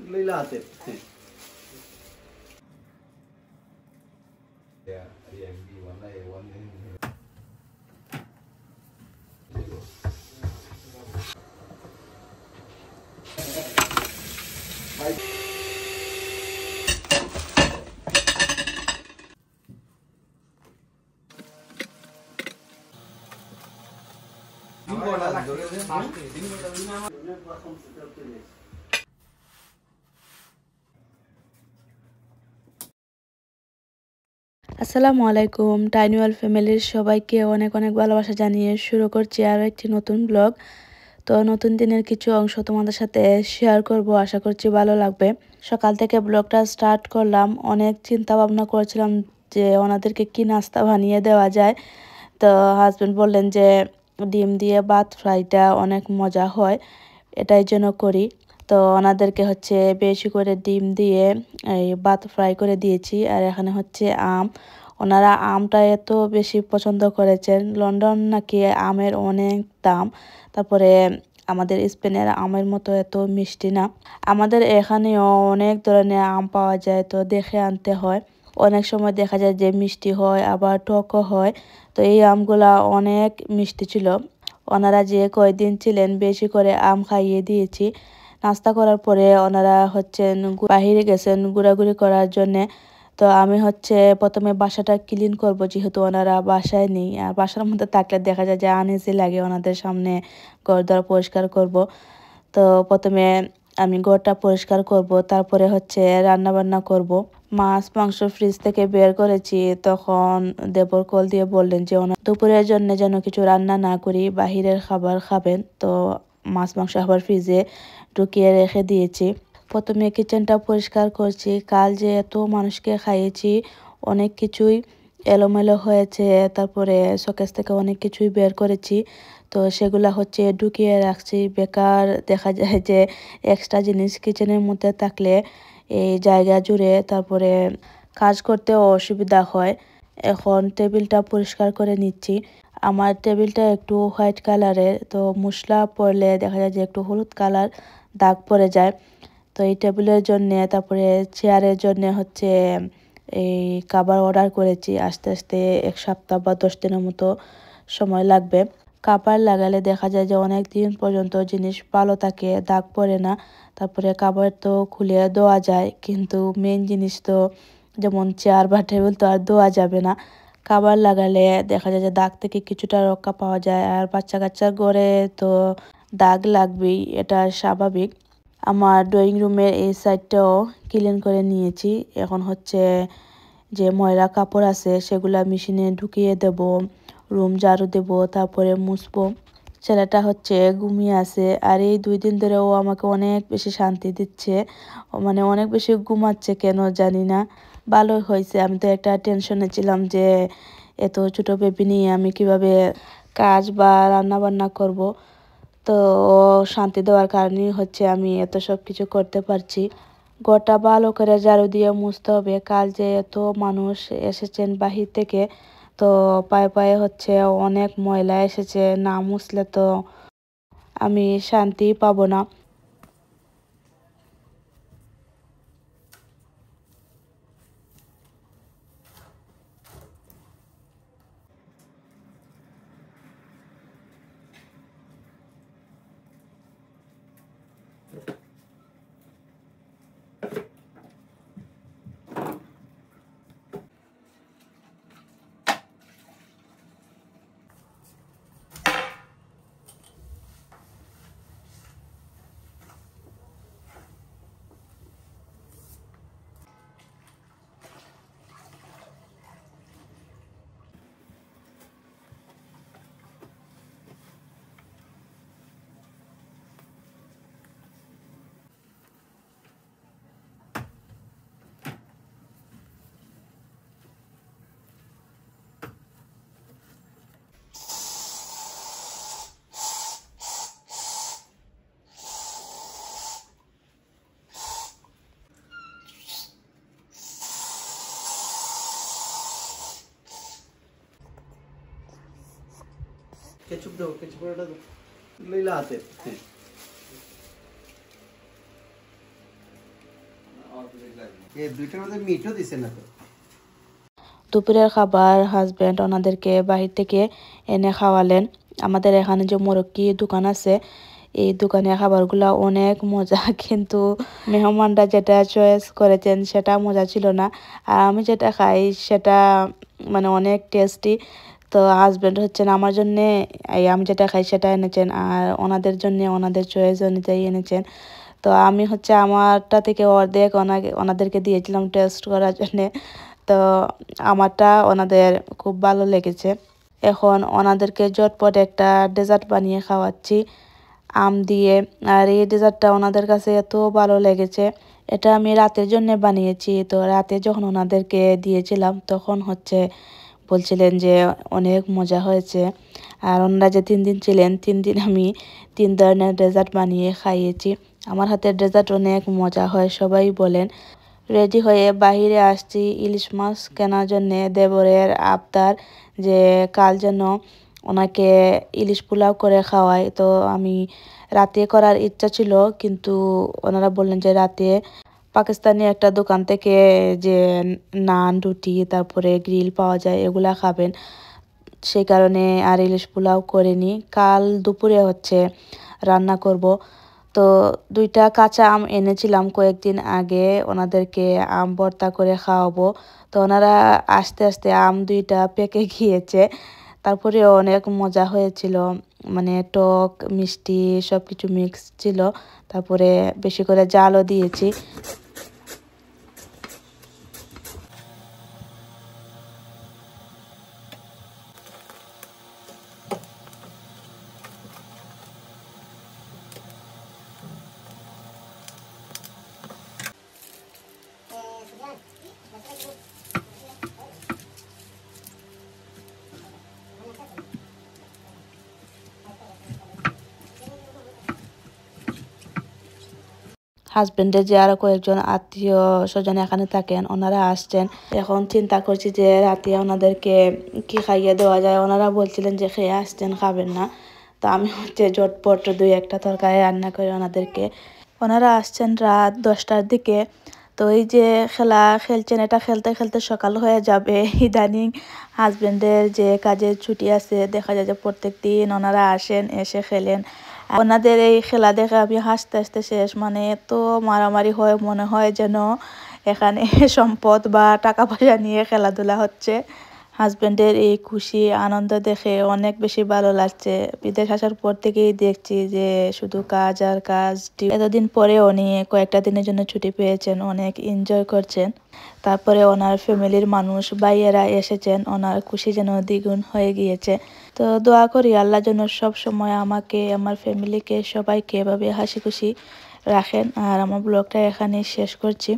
Lila hace. Sí. আসসালামু আলাইকুম টাইনিওয়াল ফ্যামিলির সবাইকে অনেক অনেক ভালোবাসা জানিয়ে শুরু করছি আরও একটি নতুন ব্লগ। তো নতুন দিনের কিছু অংশ তোমাদের সাথে শেয়ার করব, আশা করছি ভালো লাগবে। সকাল থেকে ব্লগটা স্টার্ট করলাম, অনেক চিন্তা ভাবনা করেছিলাম যে ওনাদেরকে কি নাস্তা বানিয়ে দেওয়া যায়। তো হাজব্যান্ড বললেন যে ডিম দিয়ে ভাত ফ্রাইটা অনেক মজা হয়, এটাই যেন করি। তো ওনাদেরকে হচ্ছে বেশি করে ডিম দিয়ে এই ভাত ফ্রাই করে দিয়েছি। আর এখানে হচ্ছে আম, ওনারা আমটা এত বেশি পছন্দ করেছেন। লন্ডন নাকি আমের অনেক দাম, তারপরে আমাদের স্পেনের আমের মতো এত মিষ্টি না। আমাদের এখানেও অনেক ধরনের আম পাওয়া যায়, তো দেখে আনতে হয়। অনেক সময় দেখা যায় যে মিষ্টি হয়, আবার টকও হয়। তো এই আমগুলা অনেক মিষ্টি ছিল। ওনারা যে কয়দিন ছিলেন বেশি করে আম খাইয়ে দিয়েছি। নাস্তা করার পরে ওনারা হচ্ছেন বাহিরে গেছেন ঘোরাঘুরি করার জন্যে। তো আমি হচ্ছে প্রথমে বাসাটা ক্লিন করব, যেহেতু ওনারা বাসায় নেই। আর বাসার মধ্যে থাকলে দেখা যায় যে আনইজি লাগে, ওনাদের সামনে ঘর-দর পরিষ্কার করব। তো প্রথমে আমি ঘরটা পরিষ্কার করব, তারপরে হচ্ছে রান্না বান্না করব। মাছ মাংস ফ্রিজ থেকে বের করেছি, তখন দেবর কল দিয়ে বললেন যে ওনার দুপুরের জন্য যেন কিছু রান্না না করি, বাহিরের খাবার খাবেন। তো মাছ মাংস আবার ফ্রিজে ঢুকিয়ে রেখে দিয়েছি। প্রথমে কিচেনটা পরিষ্কার করছি, কাল যে এত মানুষকে খাইয়েছি অনেক কিছুই এলোমেলো হয়েছে। তারপরে শোকেস থেকে অনেক কিছুই বের করেছি, তো সেগুলা হচ্ছে ঢুকিয়ে রাখছি। বেকার দেখা যায় যে এক্সট্রা জিনিস কিচেনের মধ্যে থাকলে এই জায়গা জুড়ে তারপরে কাজ করতেও অসুবিধা হয়। এখন টেবিলটা পরিষ্কার করে নিচ্ছি। আমার টেবিলটা একটু হোয়াইট কালারের, তো মশলা পড়লে দেখা যায় যে একটু হলুদ কালার দাগ পড়ে যায়। তো এই টেবিলের জন্যে তারপরে চেয়ারের জন্যে হচ্ছে এই কাভার অর্ডার করেছি। আস্তে আস্তে 1 সপ্তাহ বা 10 দিনের মতো সময় লাগবে। কাভার লাগালে দেখা যায় যে অনেক দিন পর্যন্ত জিনিস ভালো থাকে, দাগ পড়ে না। তারপরে কাভার তো খুলে দেওয়া যায়, কিন্তু মেন জিনিস তো যেমন চেয়ার বা টেবিল তো আর দেওয়া যাবে না। কাভার লাগালে দেখা যায় যে দাগ থেকে কিছুটা রক্ষা পাওয়া যায়। আর বাচ্চা কাচ্চার ঘরে তো দাগ লাগবেই, এটা স্বাভাবিক। আমার ড্রয়িং রুমের এই সাইডটাও ক্লিন করে নিয়েছি। এখন হচ্ছে যে ময়লা কাপড় আছে সেগুলা মেশিনে ঢুকিয়ে দেব, রুম ঝাড়ু দেব, তারপরে মুছবো। ছেলেটা হচ্ছে ঘুমিয়ে আছে, আর এই 2 দিন ধরে ও আমাকে অনেক বেশি শান্তি দিচ্ছে। ও মানে অনেক বেশি ঘুমাচ্ছে কেন জানি না। ভালো হয়েছে, আমি তো একটা টেনশনে ছিলাম যে এত ছোট বেবি নিয়ে আমি কিভাবে কাজ বা রান্না বান্না করব। তো ও শান্তি দেওয়ার কারণেই হচ্ছে আমি এত সব কিছু করতে পারছি। ঘরটা ভালো করে ঝাড়ু দিয়ে মুছতে হবে, কাল যে এত মানুষ এসেছেন বাহির থেকে। তো পায়ে পায়ে হচ্ছে অনেক ময়লা এসেছে, না মুছলে তো আমি শান্তি পাবো না। কেচুপ দাও, কেচুপটা দাও। লীলা হাতে। এই দুইটার মধ্যে মিটও দিছে না তো। দুপুরের খাবার হাজব্যান্ড ওনাদেরকে বাহির থেকে এনে খাওয়ালেন। আমাদের এখানে যে মোরক্কি দোকান আছে, এই দোকানের খাবারগুলো অনেক মজা, কিন্তু মেহমানরা যেটা চয়েস করেছেন সেটা মজা ছিল না। আর আমি যেটা খাই সেটা মানে অনেক টেস্টি। তো হাজব্যান্ড হচ্ছেন আমার জন্যে আমি যেটা খাই সেটা এনেছেন, আর ওনাদের জন্য ওনাদের চয়েস অনুযায়ী এনেছেন। তো আমি হচ্ছে আমারটা থেকে অর্ধেক ওনাদেরকে দিয়েছিলাম টেস্ট করার জন্যে। তো আমারটা ওনাদের খুব ভালো লেগেছে। এখন ওনাদেরকে ঝটপট একটা ডেজার্ট বানিয়ে খাওয়াচ্ছি আম দিয়ে। আর এই ডেজার্টটা ওনাদের কাছে এত ভালো লেগেছে। এটা আমি রাতের জন্য বানিয়েছি। তো রাতে যখন ওনাদেরকে দিয়েছিলাম তখন হচ্ছে বলছিলেন যে অনেক মজা হয়েছে। আর ওনারা যে 3 দিন ছিলেন 3 দিন আমি 3 ধরনের ডেজার্ট বানিয়ে খাইয়েছি। আমার হাতের ডেজার্ট অনেক মজা হয়, সবাই বলেন। রেডি হয়ে বাহিরে আসছি ইলিশ মাছ কেনার জন্যে। দেবরের আবদার যে কাল যেন ওনাকে ইলিশ পোলাও করে খাওয়াই। তো আমি রাতে করার ইচ্ছা ছিল, কিন্তু ওনারা বললেন যে রাতে পাকিস্তানি একটা দোকান থেকে যে নান রুটি তারপরে গ্রিল পাওয়া যায় এগুলা খাবেন, সেই কারণে আর ইলিশ পোলাও করিনি। কাল দুপুরে হচ্ছে রান্না করব। তো 2টা কাঁচা আম এনেছিলাম কয়েকদিন আগে, ওনাদেরকে আম ভর্তা করে খাওয়াবো। তো ওনারা আস্তে আস্তে আম 2টা পেকে গিয়েছে। তারপরে অনেক মজা হয়েছিল, মানে টক মিষ্টি সব কিছু মিক্স ছিল। তারপরে বেশি করে জালও দিয়েছি। হাজবেন্ডের যে আরো কয়েকজন আত্মীয় স্বজন এখানে থাকেন, ওনারা আসছেন। এখন চিন্তা করছি যে রাতে ওনাদেরকে কি খাইয়ে দেওয়া যায়। ওনারা বলছিলেন যে খেয়ে আসছেন, খাবেন না। তো আমি হচ্ছে ঝটপট 2-1টা তরকারি রান্না করে ওনাদেরকে। ওনারা আসছেন রাত 10টার দিকে। তো এই যে খেলা খেলছেন, এটা খেলতে খেলতে সকাল হয়ে যাবে। ইদানিং হাজবেন্ডের যে কাজের ছুটি আছে, দেখা যায় যে প্রত্যেক দিন ওনারা আসেন, এসে খেলেন। ওনাদের এই খেলা দেখে আমি হাসতে হাসতে শেষ, মানে এত মারামারি হয়, মনে হয় যেন এখানে সম্পদ বা টাকা পয়সা নিয়ে খেলাধুলা হচ্ছে। হাজবেন্ডের এই খুশি আনন্দ দেখে অনেক বেশি ভালো লাগছে। বিদেশ আসার পর থেকেই দেখছি যে শুধু কাজ আর কাজ। এতদিন পরে উনি কয়েকটা দিনের জন্য ছুটি পেয়েছেন, অনেক এনজয় করছেন। তারপরে ওনার ফ্যামিলির মানুষ ভাইয়েরা এসেছেন, ওনার খুশি যেন দ্বিগুণ হয়ে গিয়েছে। তো দোয়া করি আল্লাহ যেন সব সময় আমাকে, আমার ফ্যামিলিকে, সবাইকে এভাবে হাসি খুশি রাখেন। আর আমার ব্লগটা এখানে শেষ করছি।